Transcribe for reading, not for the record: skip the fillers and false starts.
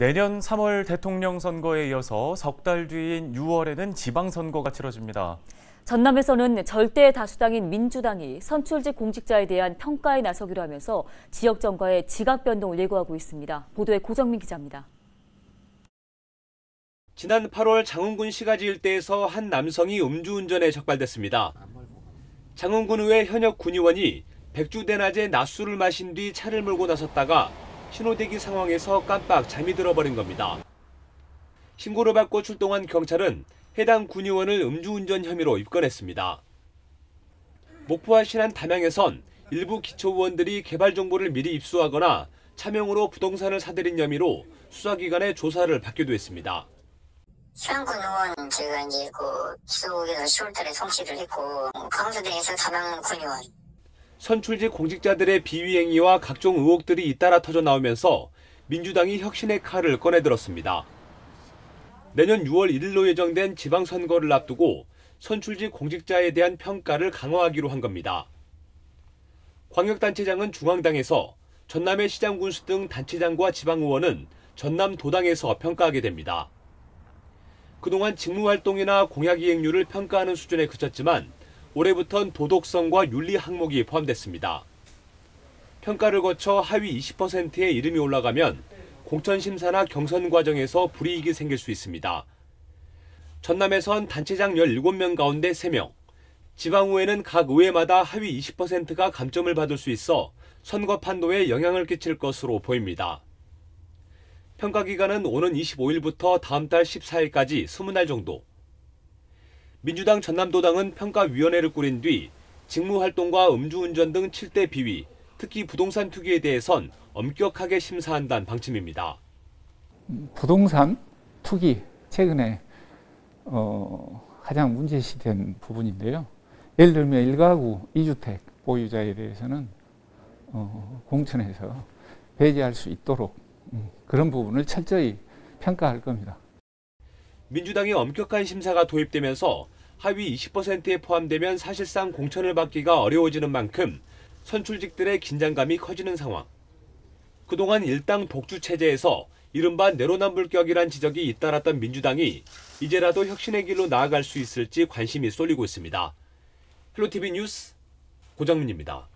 내년 3월 대통령 선거에 이어서 석 달 뒤인 6월에는 지방선거가 치러집니다. 전남에서는 절대 다수당인 민주당이 선출직 공직자에 대한 평가에 나서기로 하면서 지역 정가의 지각 변동을 예고하고 있습니다. 보도에 고정민 기자입니다. 지난 8월 장흥군 시가지 일대에서 한 남성이 음주운전에 적발됐습니다. 장흥군의회 현역 군의원이 백주대낮에 낮술을 마신 뒤 차를 몰고 나섰다가 신호대기 상황에서 깜빡 잠이 들어버린 겁니다. 신고를 받고 출동한 경찰은 해당 군의원을 음주운전 혐의로 입건했습니다. 목포와 신안 담양에선 일부 기초의원들이 개발 정보를 미리 입수하거나 차명으로 부동산을 사들인 혐의로 수사기관의 조사를 받기도 했습니다. 신안군 의원 제가 이제 기소국에서 10월달에 송치를 했고 강서대에서 담양 군의원. 선출직 공직자들의 비위 행위와 각종 의혹들이 잇따라 터져 나오면서 민주당이 혁신의 칼을 꺼내들었습니다. 내년 6월 1일로 예정된 지방선거를 앞두고 선출직 공직자에 대한 평가를 강화하기로 한 겁니다. 광역단체장은 중앙당에서 전남의 시장군수 등 단체장과 지방의원은 전남도당에서 평가하게 됩니다. 그동안 직무활동이나 공약이행률을 평가하는 수준에 그쳤지만 올해부턴 도덕성과 윤리 항목이 포함됐습니다. 평가를 거쳐 하위 20%의 이름이 올라가면 공천심사나 경선 과정에서 불이익이 생길 수 있습니다. 전남에선 단체장 17명 가운데 3명, 지방의회는 각 의회마다 하위 20%가 감점을 받을 수 있어 선거 판도에 영향을 끼칠 것으로 보입니다. 평가 기간은 오는 25일부터 다음 달 14일까지 20날 정도. 민주당 전남도당은 평가위원회를 꾸린 뒤 직무활동과 음주운전 등 7대 비위, 특히 부동산 투기에 대해선 엄격하게 심사한다는 방침입니다. 부동산 투기, 최근에 가장 문제시된 부분인데요. 예를 들면 1가구 2주택 보유자에 대해서는 공천에서 배제할 수 있도록 그런 부분을 철저히 평가할 겁니다. 민주당의 엄격한 심사가 도입되면서 하위 20%에 포함되면 사실상 공천을 받기가 어려워지는 만큼 선출직들의 긴장감이 커지는 상황. 그동안 일당 독주 체제에서 이른바 내로남불격이란 지적이 잇따랐던 민주당이 이제라도 혁신의 길로 나아갈 수 있을지 관심이 쏠리고 있습니다. 헬로티비 뉴스 고정민입니다.